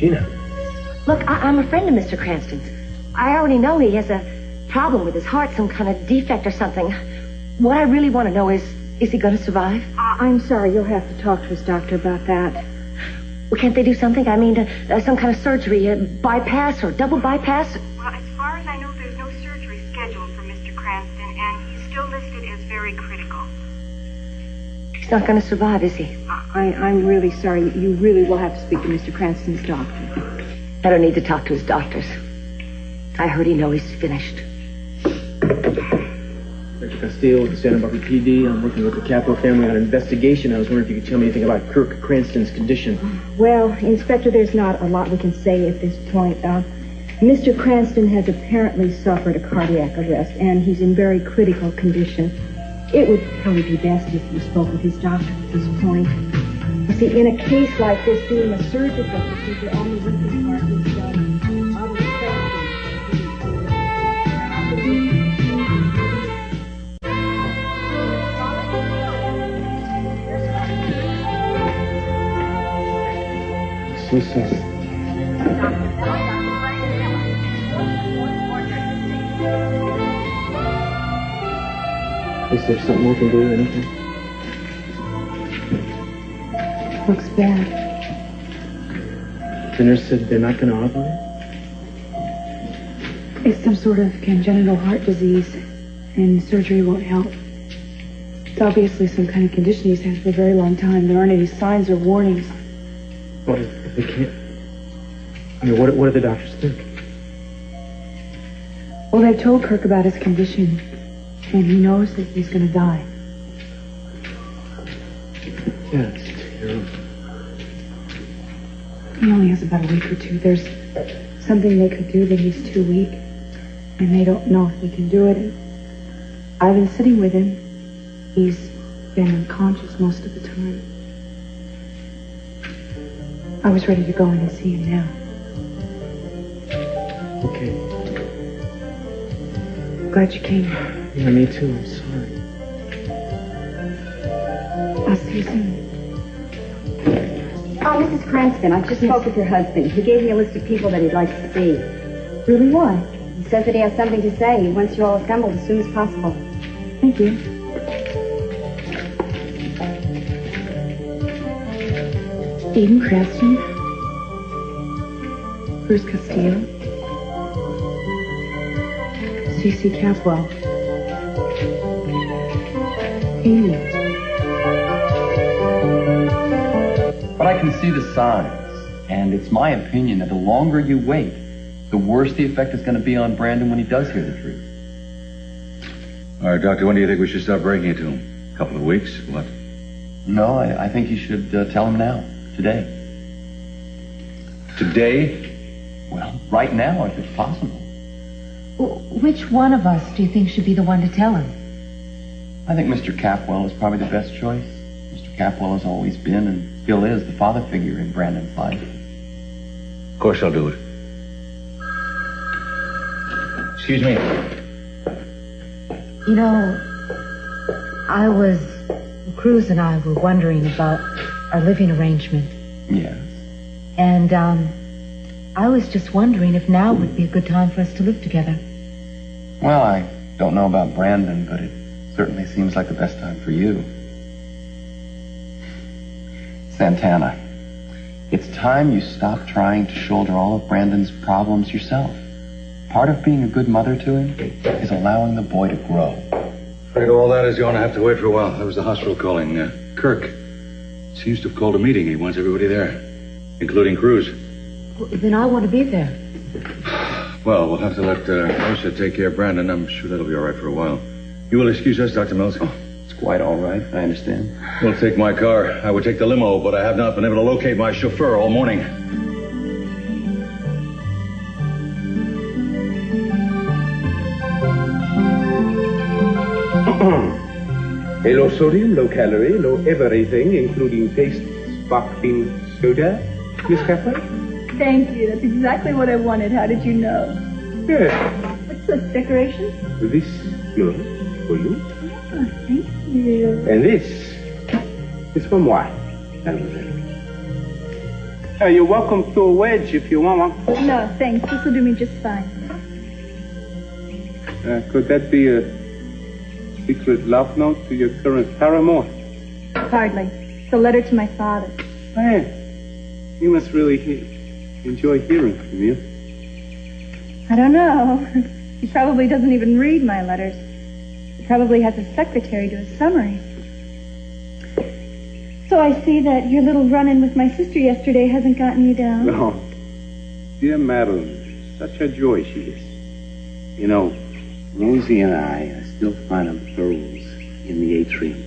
Tina. Look, I'm a friend of Mr. Cranston's. I already know he has a problem with his heart, some kind of defect or something. What I really want to know is he going to survive? I'm sorry, you'll have to talk to his doctor about that. Well, can't they do something? I mean, some kind of surgery, bypass or double bypass? Well, as far as I know, there's no surgery scheduled for Mr. Cranston, and he's still listed as very critical. He's not going to survive, is he? I'm really sorry. You really will have to speak to Mr. Cranston's doctor. I don't need to talk to his doctors. I heard he knows he's finished. Dr. Castillo with the Santa Barbara PD. I'm working with the Capital family on an investigation. I was wondering if you could tell me anything about Kirk Cranston's condition. Well, Inspector, there's not a lot we can say at this point. Mr. Cranston has apparently suffered a cardiac arrest, and he's in very critical condition. It would probably be best if you spoke with his doctor at this point. You see, in a case like this, doing a surgical procedure on the weakest part is done out of Is there something we can do, anything? Looks bad. The nurse said they're not going to operate? It's some sort of congenital heart disease, and surgery won't help. It's obviously some kind of condition he's had for a very long time. There aren't any signs or warnings. What if they can't? I mean, what do the doctors think? Well, they've told Kirk about his condition, and he knows that he's going to die. Yeah, it's terrible. He only has about a week or two. There's something they could do, that he's too weak, and they don't know if they can do it. I've been sitting with him. He's been unconscious most of the time. I was ready to go in and see him now. Okay. Glad you came. Yeah, me too. I'm sorry. I'll see you soon. Oh, Mrs. Cranston, I just spoke with your husband. He gave me a list of people that he'd like to see. Really? Why? He says that he has something to say. He wants you all assembled as soon as possible. Thank you. Eden Cranston. Bruce Castillo. C.C. Capwell. Amy. But I can see the signs, and it's my opinion that the longer you wait, the worse the effect is going to be on Brandon when he does hear the truth. All right, Doctor, when do you think we should start breaking it to him? A couple of weeks? What? No, I think you should tell him now, today. Today? Well, right now, if it's possible. Which one of us do you think should be the one to tell him? I think Mr. Capwell is probably the best choice. Mr. Capwell has always been and still is the father figure in Brandon's life. Of course I'll do it. Excuse me. You know, Cruz and I were wondering about our living arrangement. Yes. And, I was just wondering if now would be a good time for us to live together. Well, I don't know about Brandon, but it certainly seems like the best time for you. Santana, it's time you stop trying to shoulder all of Brandon's problems yourself. Part of being a good mother to him is allowing the boy to grow. Afraid all that is going to have to wait for a while. That was the hospital calling. Kirk seems to have called a meeting. He wants everybody there, including Cruz. Well, then I want to be there. Well, we'll have to let Rosa take care of Brandon. I'm sure that'll be all right for a while. You will excuse us, Dr. Mills? Oh, it's quite all right. I understand. We'll take my car. I would take the limo, but I have not been able to locate my chauffeur all morning. A low sodium, low calorie, low everything, including taste, sparkling soda, Miss Capwell? Thank you. That's exactly what I wanted. How did you know? Yes. What's this, decoration? This note for you. Oh, thank you. And this is for moi, mademoiselle. You're welcome to a wedge if you want one. No, thanks. This will do me just fine. Could that be a secret love note to your current paramour? Hardly. It's a letter to my father. Man, you must really enjoy hearing from you. I don't know. He probably doesn't even read my letters. He probably has a secretary do a summary. So I see that your little run-in with my sister yesterday hasn't gotten you down. No. Dear Madeline, such a joy she is. You know, Rosie and I still find them pearls in the atrium.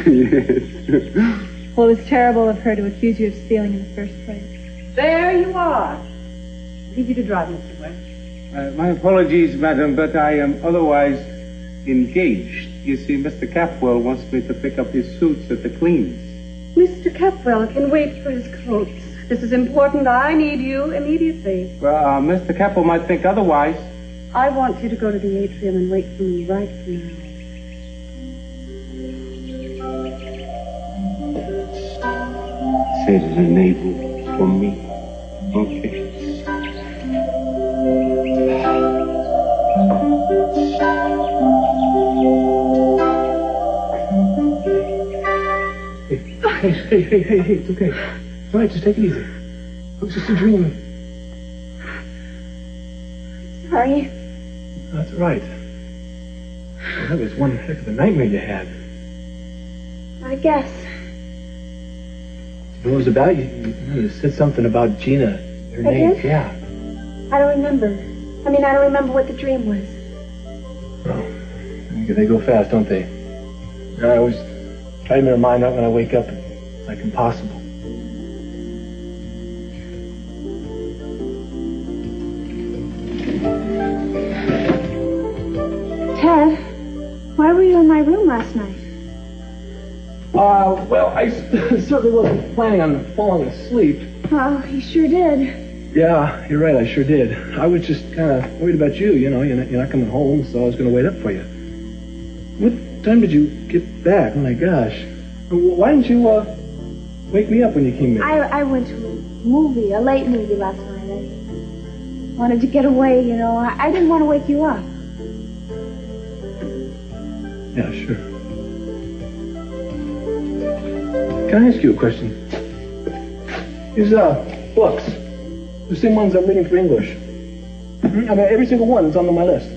Yes. Well, it was terrible of her to accuse you of stealing in the first place. There you are. Leave you to drive, Mr. West. My apologies, madam, but I am otherwise engaged. You see, Mr. Capwell wants me to pick up his suits at the cleans. Mr. Capwell can wait for his coats. This is important. I need you immediately. Well, Mr. Capwell might think otherwise. I want you to go to the atrium and wait for me right now. Say to the neighbor for me. Okay. Hey, it's okay. All right, just take it easy. It was just a dream. Sorry. That's all right. Well, that was one heck of a nightmare you had. I guess. What was it about? You said something about Gina. Her name. Did? Yeah. I don't remember. I don't remember what the dream was. Well, they go fast, don't they? I always try to make my mind up when I wake up. It's like impossible. Ted, why were you in my room last night? Well, I certainly wasn't planning on falling asleep. Oh, you sure did. Yeah, you're right, I sure did. I was just kind of worried about you, you know, you're not coming home, so I was going to wait up for you. What time did you get back? Oh, my gosh. Why didn't you, wake me up when you came in? I went to a late movie last night. I wanted to get away, you know. I didn't want to wake you up. Yeah, sure. Can I ask you a question? These, books, the same ones I'm reading for English. Every single one is on my list.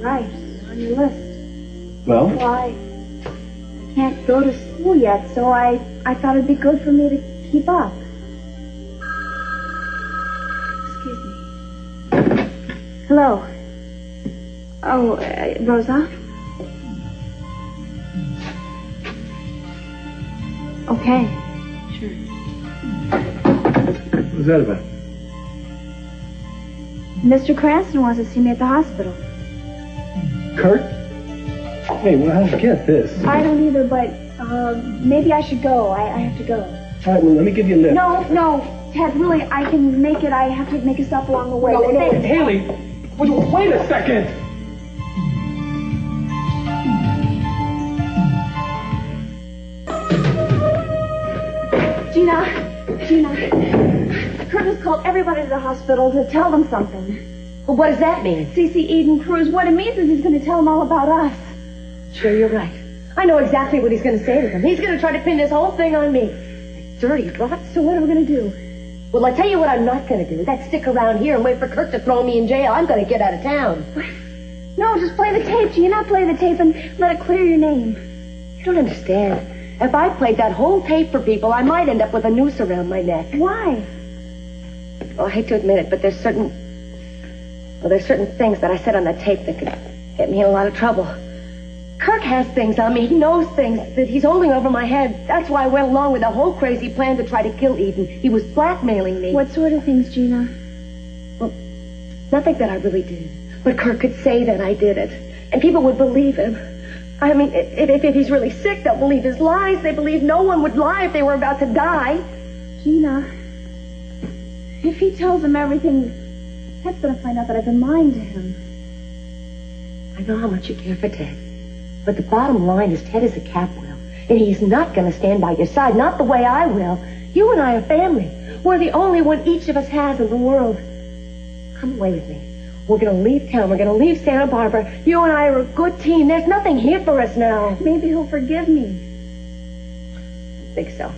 Right, on your list. Well? Well, I can't go to school yet, so I thought it'd be good for me to keep up. Excuse me. Hello. Oh, Rosa? Okay, sure. What's that about? Mr. Cranston wants to see me at the hospital. Kurt? Hey, well, how did you get this? I don't either, but maybe I should go. I have to go. All right, well, let me give you a lift. No, Ted, really, I can make it. I have to make a stop along the way. No, Haley, wait a second. Gina, Kurt has called everybody to the hospital to tell them something. Well, what does that mean? C.C. Eden Cruz. What it means is he's going to tell them all about us. Sure, you're right. I know exactly what he's going to say to them. He's going to try to pin this whole thing on me. Dirty rot. So what are we going to do? Well, I tell you what I'm not going to do. That's stick around here and wait for Kurt to throw me in jail. I'm going to get out of town. No, just play the tape, Gina. Play the tape and let it clear your name. You don't understand. If I played that whole tape for people, I might end up with a noose around my neck. Why? Oh, I hate to admit it, but there's certain things that I said on that tape that could get me in a lot of trouble. Kirk has things on me. He knows things that he's holding over my head. That's why I went along with the whole crazy plan to try to kill Eden. He was blackmailing me. What sort of things, Gina? Well, nothing that I really did. But Kirk could say that I did it, and people would believe him. I mean, if he's really sick, they'll believe his lies. They believe no one would lie if they were about to die. Gina, if he tells them everything, Ted's going to find out that I've been lying to him. I know how much you care for Ted. But the bottom line is Ted is a Capwell, and he's not going to stand by your side, not the way I will. You and I are family. We're the only one each of us has in the world. Come away with me. We're going to leave town. We're going to leave Santa Barbara. You and I are a good team. There's nothing here for us now. Maybe he'll forgive me. I think so.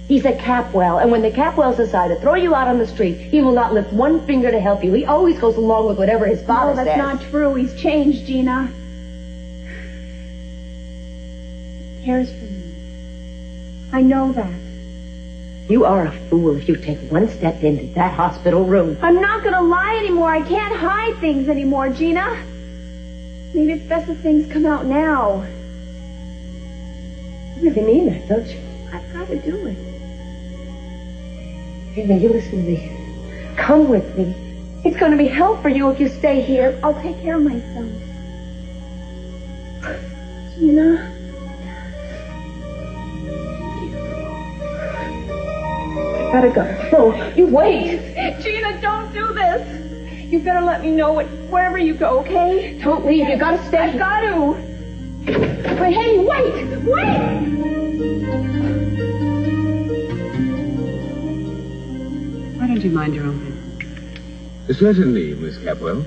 He's a Capwell, and when the Capwells decide to throw you out on the street, he will not lift one finger to help you. He always goes along with whatever his father says. No, that's not true. He's changed, Gina. He cares for me. I know that. You are a fool if you take one step into that hospital room. I'm not going to lie anymore. I can't hide things anymore, Gina. Maybe it's best that things come out now. You really mean that, don't you? I've got to do it. Gina, you listen to me. Come with me. It's going to be hell for you if you stay here. I'll take care of myself. Gina. I gotta go. No, you wait. Gina, don't do this. You better let me know wherever you go, okay? Don't leave. You gotta stay. I've got to. Wait, hey, wait! Wait! Why don't you mind your own business? Certainly, Miss Capwell.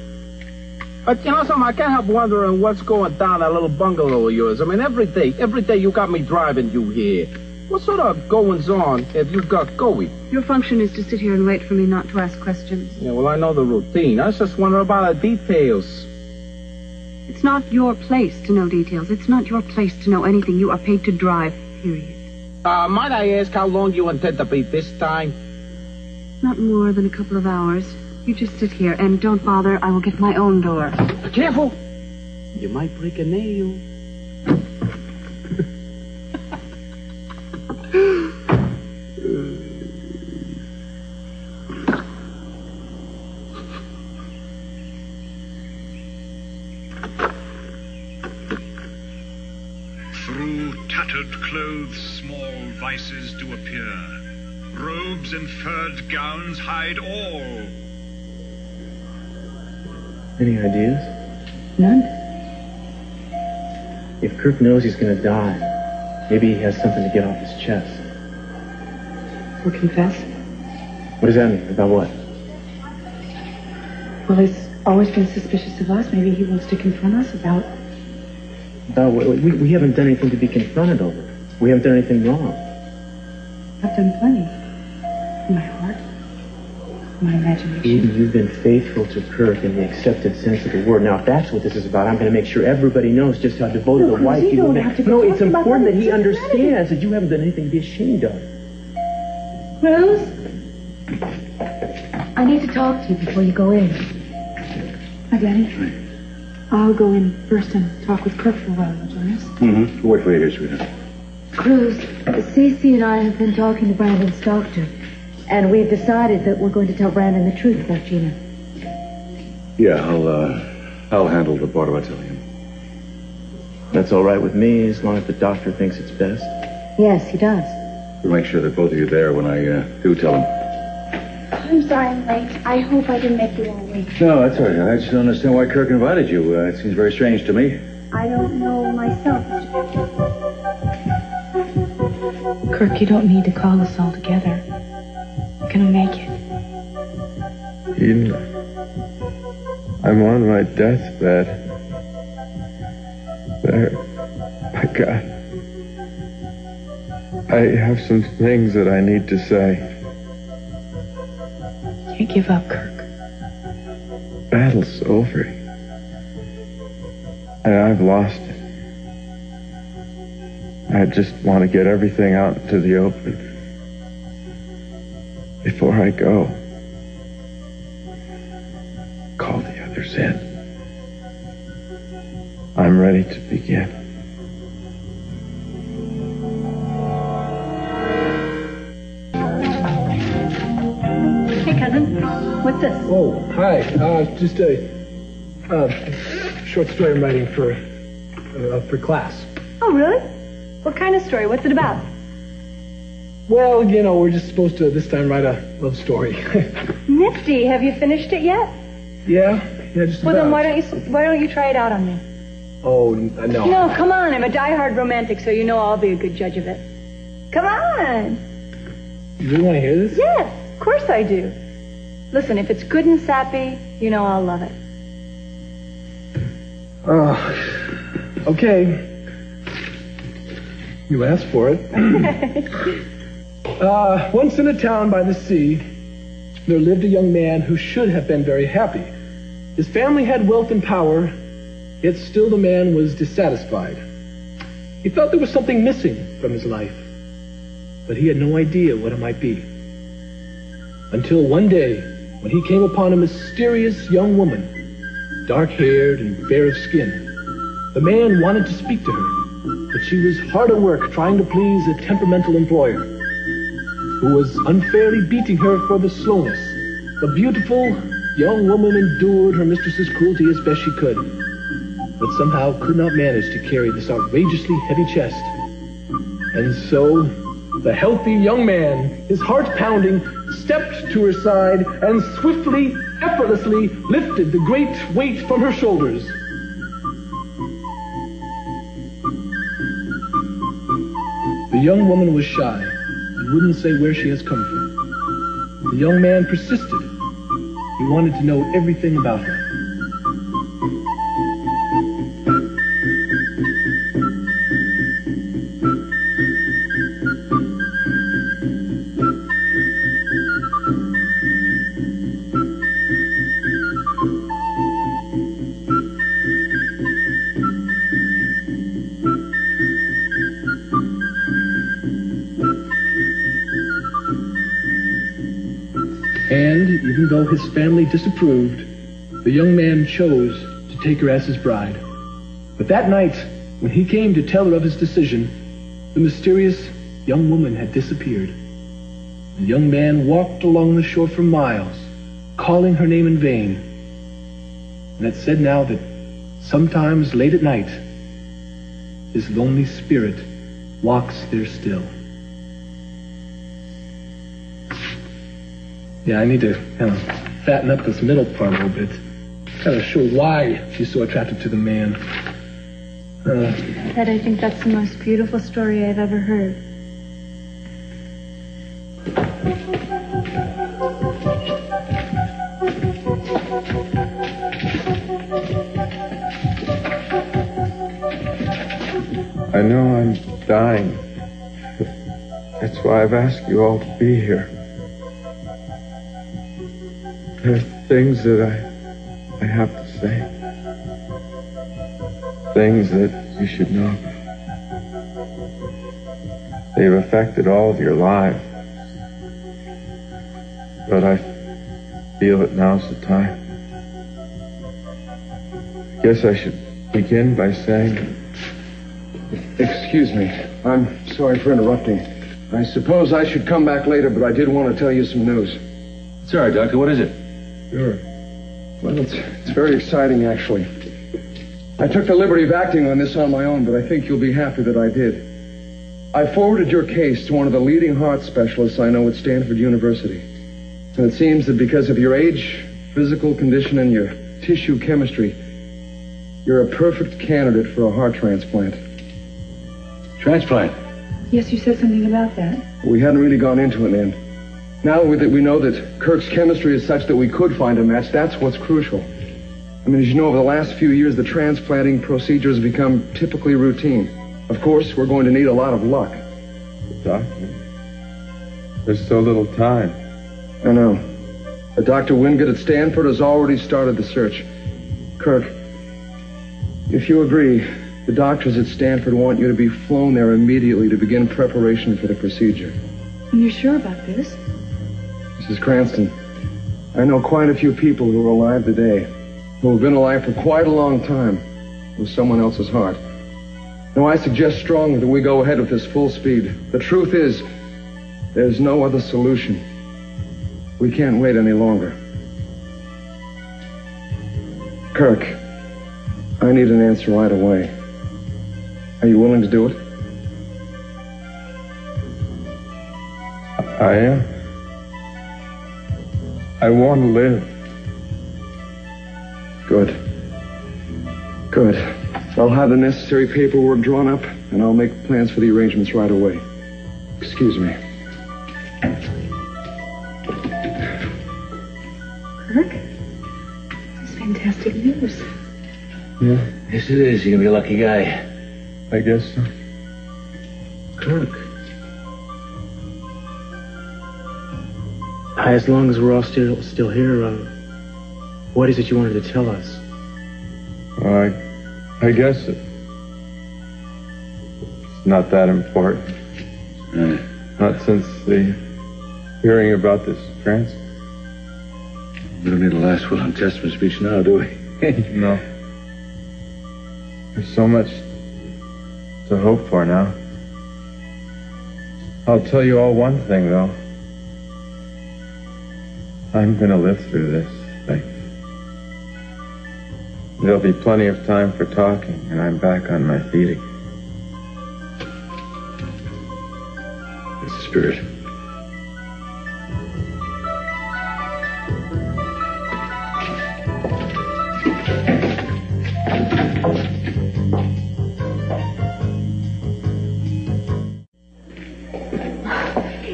But you know something, I can't help wondering what's going down that little bungalow of yours. I mean, every day you got me driving you here. What sort of goings-on have you got going? Your function is to sit here and wait for me not to ask questions. Yeah, well, I know the routine. I was just wondering about the details. It's not your place to know details. It's not your place to know anything. You are paid to drive, period. Might I ask how long you intend to be this time? Not more than a couple of hours. You just sit here and don't bother. I will get my own door. Careful! You might break a nail. Through tattered clothes small vices do appear. Robes and furred gowns hide all. Any ideas? None. If Kirk knows he's going to die, maybe he has something to get off his chest. Or confess. What does that mean? About what? Well, he's always been suspicious of us. Maybe he wants to confront us about... About what? We haven't done anything to be confronted over. We haven't done anything wrong. I've done plenty. My heart. My imagination. You've been faithful to Kirk in the accepted sense of the word. Now, if that's what this is about, I'm going to make sure everybody knows just how devoted a wife you are. No, it's important that he understands that you haven't done anything to be ashamed of. Rose? I need to talk to you before you go in. Hi, Danny. I'll go in first and talk with Kirk for a while, will you join us? Mm-hmm. We'll wait for you here, sweetheart. Cruz, Cece and I have been talking to Brandon's doctor, and we've decided that we're going to tell Brandon the truth about Gina. Yeah, I'll handle the Barbatallion. That's all right with me, as long as the doctor thinks it's best. Yes, he does. We'll make sure that both of you are there when I do tell him. I'm sorry I'm late. I hope I didn't make you all wait. No, that's all right. I just don't understand why Kirk invited you. It seems very strange to me. I don't know myself, Mr. Captain. Kirk, you don't need to call us all together. You're gonna make it. Eden, I'm on my deathbed. There. My God. I have some things that I need to say. Can't give up, Kirk. Battle's over. And I've lost it. I just want to get everything out into the open before I go. Call the others in. I'm ready to begin. Hey, cousin. What's this? Oh, hi. Just a short story I'm writing for class. Oh, really? What kind of story? What's it about? Well, you know, we're just supposed to this time write a love story. Nifty. Have you finished it yet? Yeah, just Well, about. then why don't you try it out on me? Oh, no. No, come on. I'm a diehard romantic, so you know I'll be a good judge of it. Come on. You really want to hear this? Yes, of course I do. Listen, if it's good and sappy, you know I'll love it. Okay. You asked for it. Once in a town by the sea, there lived a young man who should have been very happy. His family had wealth and power, yet still the man was dissatisfied. He felt there was something missing from his life, but he had no idea what it might be. Until one day, when he came upon a mysterious young woman, dark-haired and fair of skin. The man wanted to speak to her, but she was hard at work trying to please a temperamental employer, who was unfairly beating her for the slowness. The beautiful young woman endured her mistress's cruelty as best she could, but somehow could not manage to carry this outrageously heavy chest. And so, the healthy young man, his heart pounding, stepped to her side and swiftly, effortlessly lifted the great weight from her shoulders. The young woman was shy and wouldn't say where she has come from. The young man persisted. He wanted to know everything about her. And even though his family disapproved, the young man chose to take her as his bride. But that night, when he came to tell her of his decision, the mysterious young woman had disappeared. The young man walked along the shore for miles, calling her name in vain. And it said now that sometimes late at night, his lonely spirit walks there still. Yeah, I need to kind of fatten up this middle part a little bit. Kind of show why she's so attracted to the man. Ted, I think that's the most beautiful story I've ever heard. I know I'm dying. That's why I've asked you all to be here. There are things that I have to say. Things that you should know about. They've affected all of your lives. But I feel that now's the time. I guess I should begin by saying... Excuse me. I'm sorry for interrupting. I suppose I should come back later, but I did want to tell you some news. Sorry, Doctor, what is it? Sure. Well, it's very exciting, actually. I took the liberty of acting on this on my own, but I think you'll be happy that I did. I forwarded your case to one of the leading heart specialists I know at Stanford University. And it seems that because of your age, physical condition, and your tissue chemistry, you're a perfect candidate for a heart transplant. Transplant? Yes, you said something about that. We hadn't really gone into it then. Now that we know that Kirk's chemistry is such that we could find a match, that's what's crucial. I mean, as you know, over the last few years, the transplanting procedure has become typically routine. Of course, we're going to need a lot of luck. Doctor, there's so little time. I know. But Dr. Wingate at Stanford has already started the search. Kirk, if you agree, the doctors at Stanford want you to be flown there immediately to begin preparation for the procedure. And you're sure about this? Mrs. Cranston, I know quite a few people who are alive today, who have been alive for quite a long time with someone else's heart. Now, I suggest strongly that we go ahead with this full speed. The truth is, there's no other solution. We can't wait any longer. Kirk, I need an answer right away. Are you willing to do it? I am. I want to live. Good. Good. I'll have the necessary paperwork drawn up, and I'll make plans for the arrangements right away. Excuse me. Kirk? This is fantastic news. Yeah, Yes, it is. You're gonna be a lucky guy. I guess so. Kirk. As long as we're all still here, what is it you wanted to tell us? Well, I guess it's not that important. Not since the hearing about this transfer. We don't need a last will and testament speech now, do we? No. There's so much to hope for now. I'll tell you all one thing, though. I'm gonna live through this thing. There'll be plenty of time for talking, and I'm back on my feet again. It's the spirit.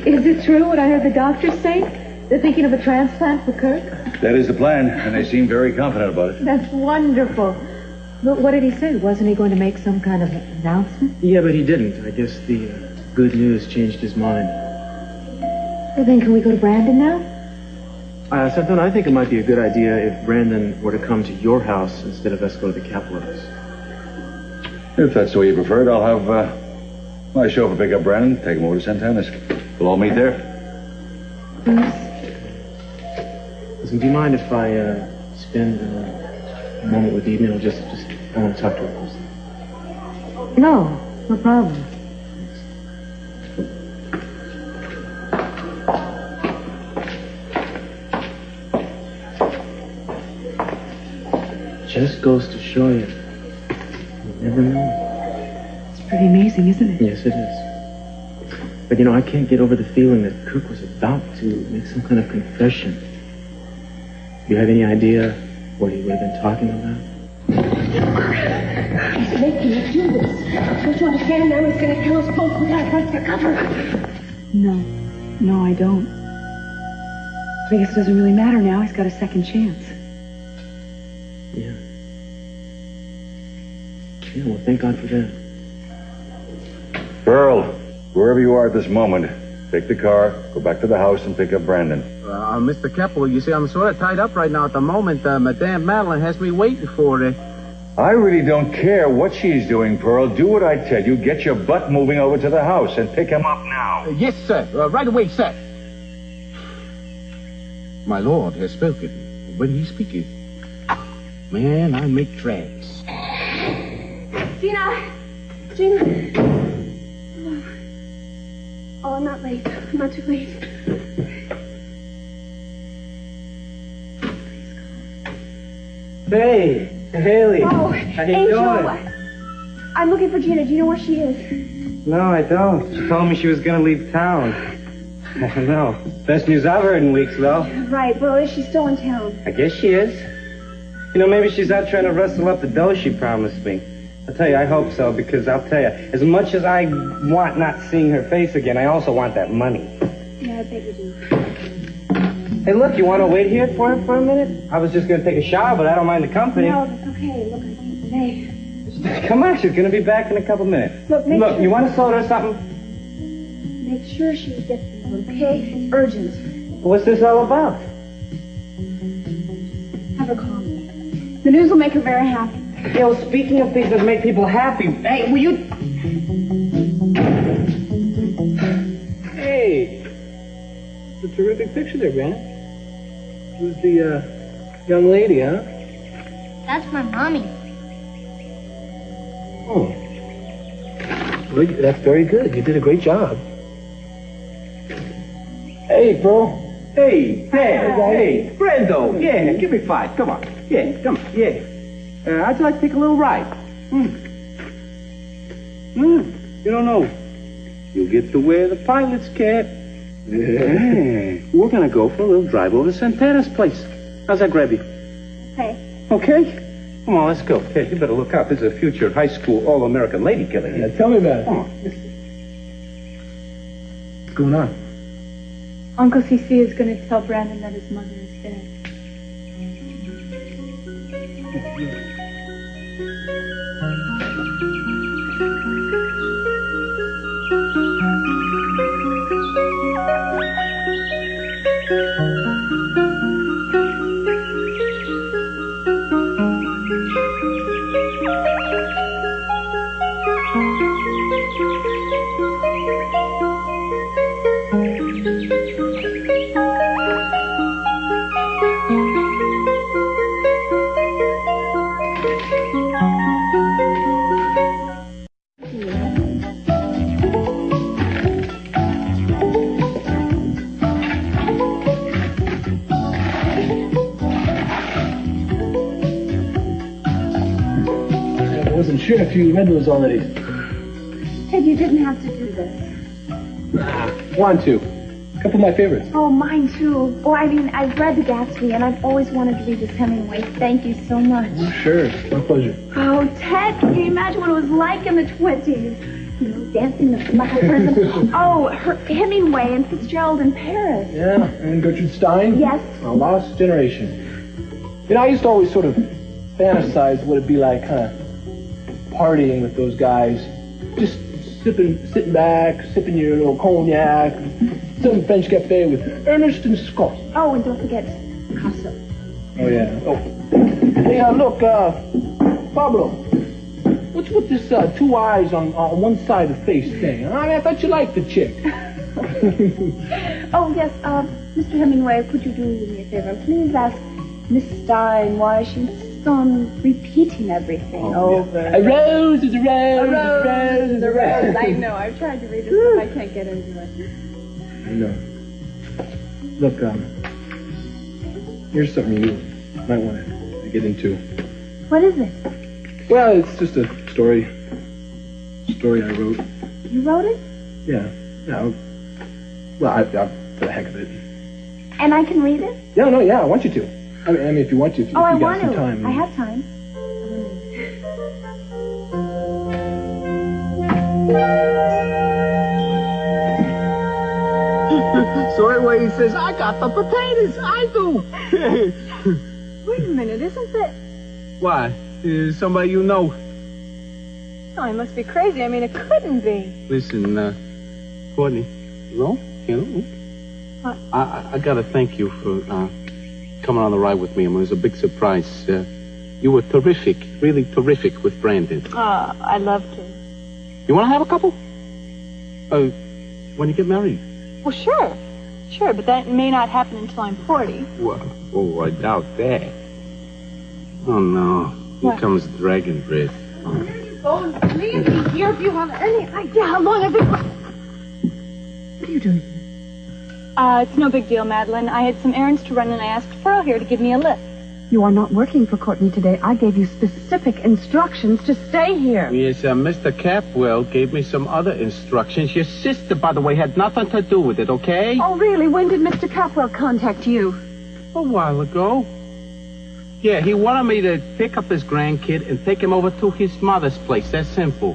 Is it true what I heard the doctors say? They're thinking of a transplant for Kirk? That is the plan, and they seem very confident about it. That's wonderful. But what did he say? Wasn't he going to make some kind of announcement? Yeah, but he didn't. I guess the good news changed his mind. Well, then can we go to Brandon now? Santana, I think it might be a good idea if Brandon were to come to your house instead of us go to the Capitol house. If that's the way you prefer it, I'll have my chauffeur pick up Brandon, take him over to Santana's. We'll all meet there. Listen, do you mind if I spend a moment with Eden? I want to talk to her first. No problem. Just goes to show you. You never know. It's pretty amazing, isn't it? Yes, it is. But, I can't get over the feeling that Kirk was about to make some kind of confession. Do you have any idea what he would have been talking about? He's making us do this. Don't you understand now? He's going to kill us both without us to cover. No, I don't. I guess it doesn't really matter now. He's got a second chance. Yeah. Yeah, well, thank God for that. Pearl, wherever you are at this moment, take the car, go back to the house, and pick up Brandon. Mr. Keppel, you see, I'm sort of tied up right now at the moment. Madame Madeline has me waiting for her. I really don't care what she's doing, Pearl. Do what I tell you. Get your butt moving over to the house and pick him up now. Yes, sir. Right away, sir. My lord has spoken. When he speaketh, man, I make tracks. Gina! Oh, I'm not late. I'm not too late. Hey, Haley. Oh, how you Angel. doing? I'm looking for Gina. Do you know where she is? No, I don't. She told me she was going to leave town. I don't know. Best news I've heard in weeks, though. Right. Well, is she still in town? I guess she is. Maybe she's out trying to rustle up the dough she promised me. I'll tell you, I hope so, because I'll tell you, as much as I want not seeing her face again, I also want that money. Yeah, I bet you do. Hey, look, you want to wait here for a minute? I was just going to take a shower, but I don't mind the company. No, that's okay. Look, I can't stay. Come on, she's going to be back in a couple minutes. Look, sure. You want a soda or something? Make sure she gets them, okay? It's urgent. What's this all about? Have her call me. The news will make her very happy. Speaking of things that make people happy, hey, will you... Hey, it's a terrific picture there, Brandon. Who's the young lady, huh? That's my mommy. Oh. Well, that's very good. You did a great job. Hey, bro. Hey, Dad. Hey, Brando. Yeah, give me 5. Come on. Yeah, come on. Yeah. I'd like to take a little ride. You don't know. You'll get to wear the pilot's cap. Yeah. We're going to go for a little drive over to Santana's place. How's that grab you? Okay. Okay? Come on, let's go. Hey, you better look out. This is a future high school all-American lady killer. Yeah, tell me about it. Come on. What's going on? Uncle CC is going to tell Brandon that his mother is dead. I wasn't sure if you read those already. Ted, you didn't have to do this. Want to. A couple of my favorites. Oh, mine too. Oh, I mean, I've read The Gatsby, and I've always wanted to read this Hemingway. Thank you so much. Sure, my pleasure. Oh, Ted, can you imagine what it was like in the 20s? You know, dancing the flippers. Oh, Hemingway and Fitzgerald in Paris. Yeah, and Gertrude Stein? Yes. A lost generation. You know, I used to always sort of fantasize what it'd be like kind of partying with those guys. Just sitting back, sipping your little cognac, some French cafe with Ernest and Scott. Oh, and don't forget Picasso. Oh, yeah. Oh. Hey, look, Pablo. What's with this two eyes on one side of the face thing? I thought you liked the chick. Oh, yes, Mr. Hemingway, could you do me a favor? Please ask Miss Stein why she insists on repeating everything over. Yeah. A rose is a rose, a rose is a rose. I know, I've tried to read this, but I can't get into it. I know. Look, here's something you might want to get into. What is it? Well, it's just a story. Story I wrote. You wrote it? Yeah. Yeah. Well, for the heck of it. And I can read it? Yeah, no, yeah, I want you to. I mean, if you want to, if you I got want some to. time. I have time. So anyway, he says, I got the potatoes. I do. Wait a minute, isn't that... Why? Is somebody you know? Oh, I must be crazy. I mean, it couldn't be. Listen, Courtney. No? You know? What? I gotta thank you for coming on the ride with me. I mean, it was a big surprise. You were terrific, really terrific with Brandon. I love to. You want to have a couple? When you get married? Well, sure. Sure, but that may not happen until I'm 40. Well, oh, I doubt that. Oh, no. Here What? comes Dragon Breath. Here you go. Leave me here if you have any idea how long I've been... What are you doing? It's no big deal, Madeline. I had some errands to run, and I asked Pearl here to give me a lift. You are not working for Courtney today. I gave you specific instructions to stay here. Yes, Mr. Capwell gave me some other instructions. Your sister, by the way, had nothing to do with it, okay? Oh, really? When did Mr. Capwell contact you? A while ago. Yeah, he wanted me to pick up his grandkid and take him over to his mother's place. That's simple.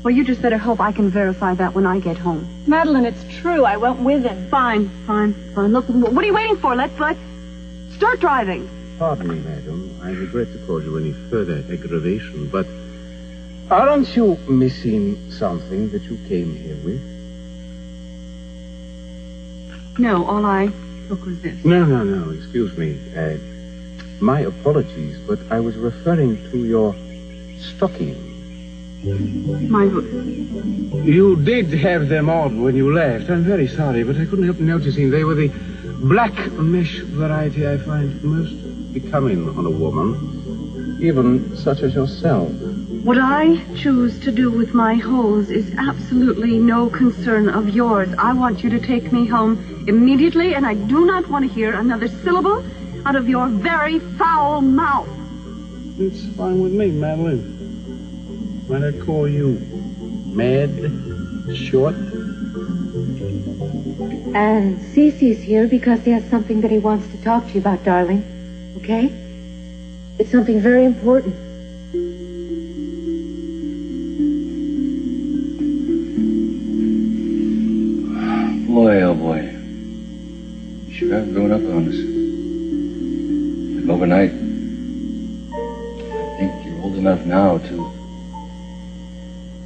Well, you just better hope I can verify that when I get home. Madeline, it's true. I went with him. Fine. Look, what are you waiting for? Let's start driving. Pardon me, madam. I regret to cause you any further aggravation, but aren't you missing something that you came here with? No, all I took was this. No. Excuse me. My apologies, but I was referring to your stocking. My boots. You did have them on when you left. I'm very sorry, but I couldn't help noticing they were the black mesh variety I find most becoming on a woman, even such as yourself. What I choose to do with my hose is absolutely no concern of yours. I want you to take me home immediately, and I do not want to hear another syllable out of your very foul mouth. It's fine with me, Madeline. Might I call you Mad Short? And Cece's here because he has something that he wants to talk to you about, darling. Okay? It's something very important. Boy, oh boy. growing up on us. Like overnight. I think you're old enough now to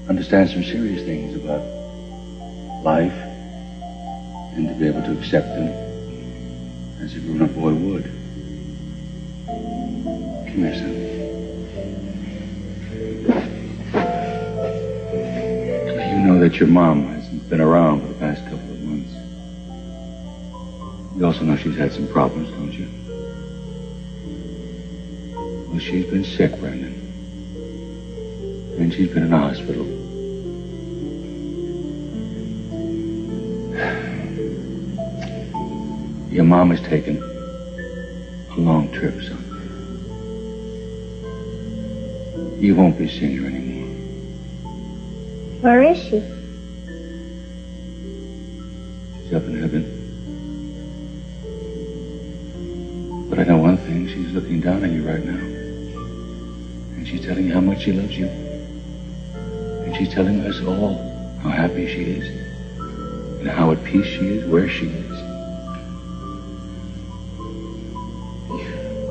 understand some serious things about life and to be able to accept them as a grown-up boy would. Come here, son. You know that your mom hasn't been around for the past couple of months. You also know she's had some problems, don't you? Well, she's been sick, Brandon. And she's been in the hospital. Your mom has taken a long trip, son. You won't be seeing her anymore. Where is she? She's up in heaven. But I know one thing, she's looking down on you right now. And she's telling you how much she loves you. And she's telling us all how happy she is. And how at peace she is, where she is.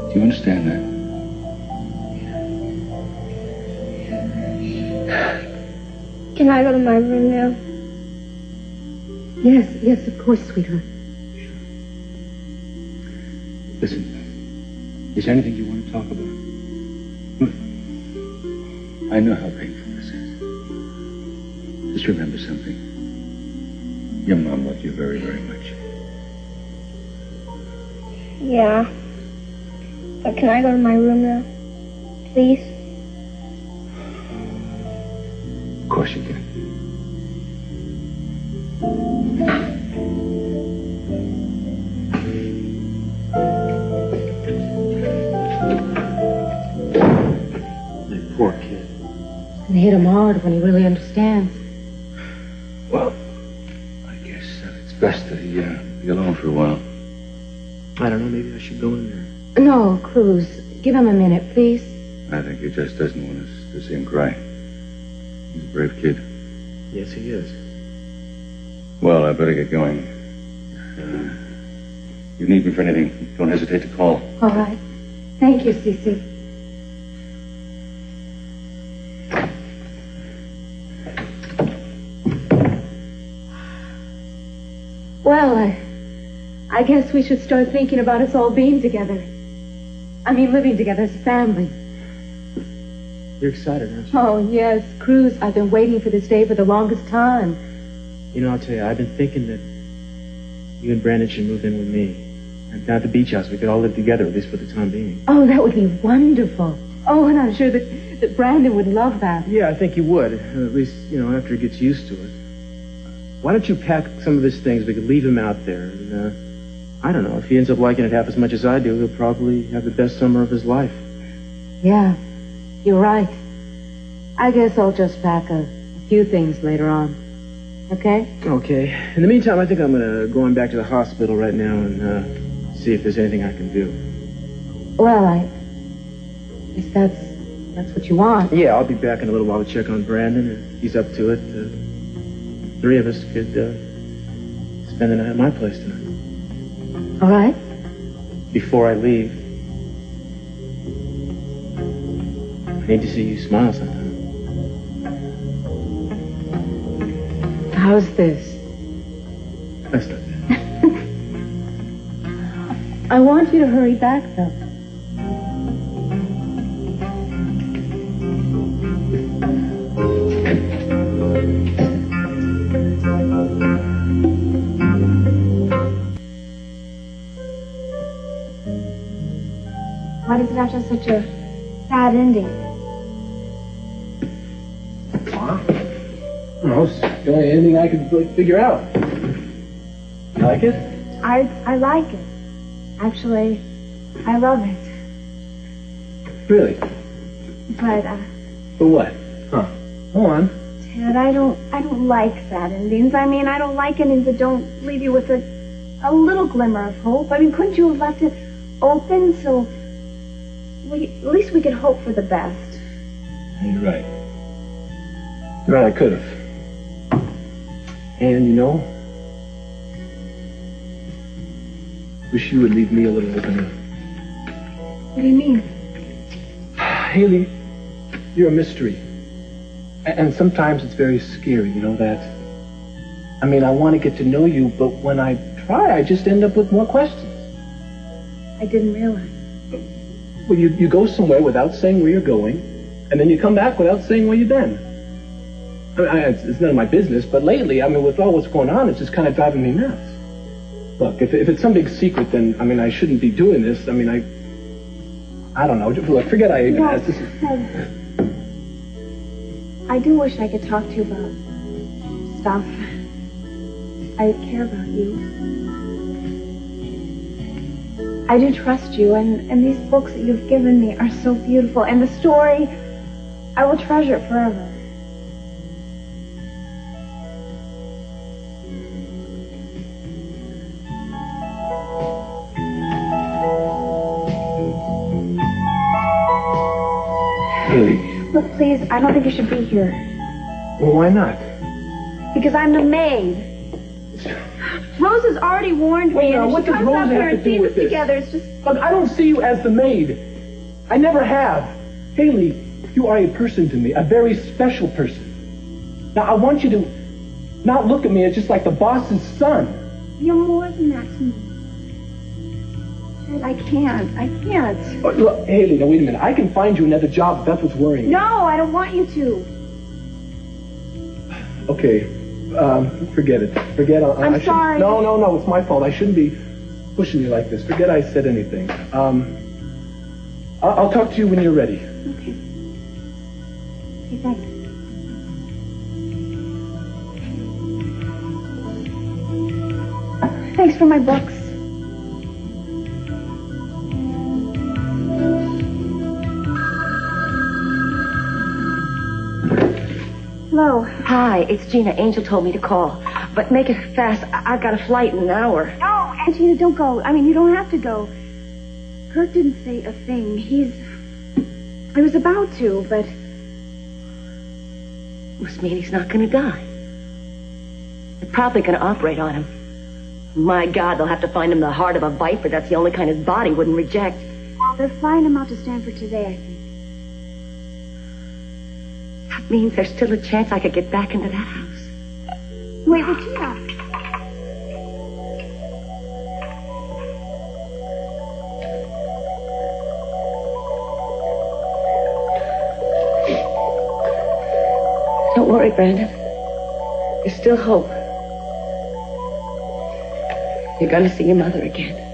Do you understand that? Can I go to my room now? Yes, of course, sweetheart. Listen, is there anything you want to talk about? I know how painful this is. Just remember something. Your mom loved you very, very much. Yeah. But can I go to my room now? Please? Of course you can. That poor kid. And hit him hard when he really understands. Well, I guess it's best that he be alone for a while. I don't know, maybe I should go in there. No, Cruz, give him a minute, please. I think he just doesn't want us to see him cry. He's a brave kid. Yes, he is. Well, I better get going. You need me for anything, don't hesitate to call. All right. Thank you, Cece. Well, I guess we should start thinking about us all being together. I mean, living together as a family. You're excited, aren't you? Oh, yes, Cruz. I've been waiting for this day for the longest time. You know, I'll tell you, I've been thinking that you and Brandon should move in with me. And down at the beach house, we could all live together, at least for the time being. Oh, that would be wonderful. Oh, and I'm sure that Brandon would love that. Yeah, I think he would. At least, after he gets used to it. Why don't you pack some of his things? We could leave him out there. And, I don't know. If he ends up liking it half as much as I do, he'll probably have the best summer of his life. Yeah, you're right. I guess I'll just pack a few things later on. Okay? Okay. In the meantime, I think I'm go on back to the hospital right now and see if there's anything I can do. Well, I guess that's what you want. Yeah, I'll be back in a little while to check on Brandon. If he's up to it, three of us could spend the night at my place tonight. All right. Before I leave, I need to see you smile sometime. How's this? That's not bad. I want you to hurry back, though. Why does it have to have such a sad ending? No, it's the only ending I could figure out. You like it? I like it. Actually, I love it. Really? But, For what? Huh. Go on. Ted, I don't like sad endings. I mean, I don't like endings that don't leave you with a little glimmer of hope. I mean, couldn't you have left it open so at least we could hope for the best? You're right. You're right, I could have. wish you would leave me a little opener. What do you mean? Haley, you're a mystery. And sometimes it's very scary, you know that. I mean, I want to get to know you, but when I try, I just end up with more questions. I didn't realize. Well, you go somewhere without saying where you're going, and then you come back without saying where you've been. I mean, it's none of my business, but lately, I mean, with all what's going on, it's just kind of driving me nuts. Look, if it's some big secret, then, I mean, I shouldn't be doing this. I mean, I don't know. Look, forget I even asked this. I do wish I could talk to you about stuff. I care about you. I do trust you, and these books that you've given me are so beautiful, and the story, I will treasure it forever. Haley. Look, please, I don't think you should be here. Well, why not? Because I'm the maid. Rose has already warned me, and what if she does comes Rose up here have and to do sees with us this? together, it's just... Look, I don't see you as the maid. I never have. Haley, you are a person to me, a very special person. Now, I want you to not look at me as just like the boss's son. You're more than that to me. Ted, I can't. Oh, look, Haley, now wait a minute. I can find you another job if that's what's worrying you. No, I don't want you to. Okay, forget it. Forget. I'm sorry. No, it's my fault. I shouldn't be pushing you like this. Forget I said anything. I'll talk to you when you're ready. Okay. Okay, thanks. Thanks for my books. Hello. Hi, it's Gina. Angel told me to call. But make it fast. I've got a flight in an hour. No, Angelina, don't go. I mean, you don't have to go. Kirk didn't say a thing. I was about to, but... Must mean he's not going to die. They're probably going to operate on him. My God, they'll have to find him the heart of a viper. That's the only kind his body wouldn't reject. Well, they're flying him out to Stanford today, I think. That means there's still a chance I could get back into that house. Wait, Regina. Don't worry, Brandon. There's still hope. You're going to see your mother again.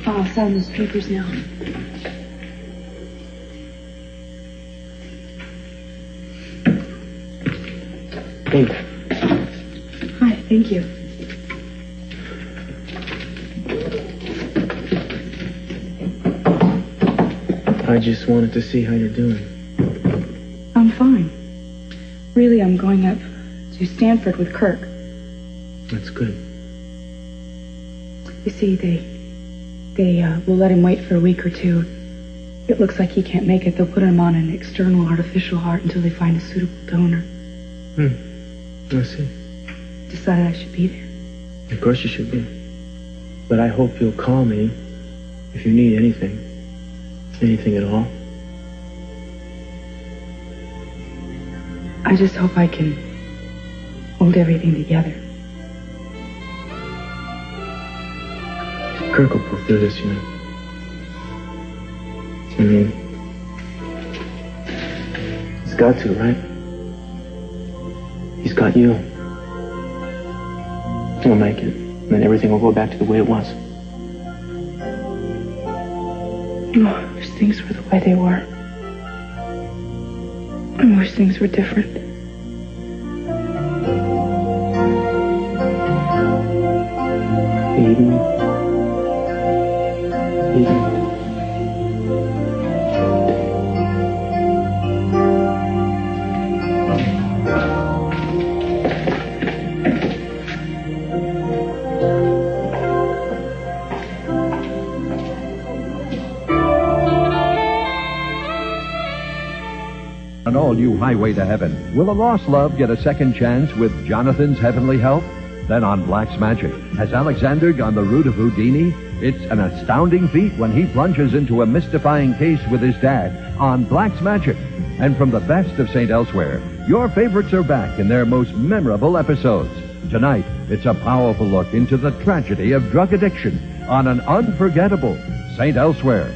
I'll sign those papers now. Hey. Hi, thank you. I just wanted to see how you're doing. I'm fine. Really, I'm going up to Stanford with Kirk. That's good. You see, they will let him wait for a week or two. It looks like he can't make it. They'll put him on an external artificial heart until they find a suitable donor. I see. Decided I should be there. Of course you should be. But I hope you'll call me if you need anything. Anything at all? I just hope I can hold everything together. Kirk will pull through this, you know. I mean, he's got to, right? He's got you. He'll make it, and then everything will go back to the way it was. Oh, I wish things were the way they were. I wish things were different. Eden. An all-new highway to heaven. Will a lost love get a second chance with Jonathan's heavenly help? Then on Black's Magic, has Alexander gone the route of Houdini? It's an astounding feat when he plunges into a mystifying case with his dad on Black's Magic. And from the best of St. Elsewhere, your favorites are back in their most memorable episodes. Tonight, it's a powerful look into the tragedy of drug addiction on an unforgettable St. Elsewhere.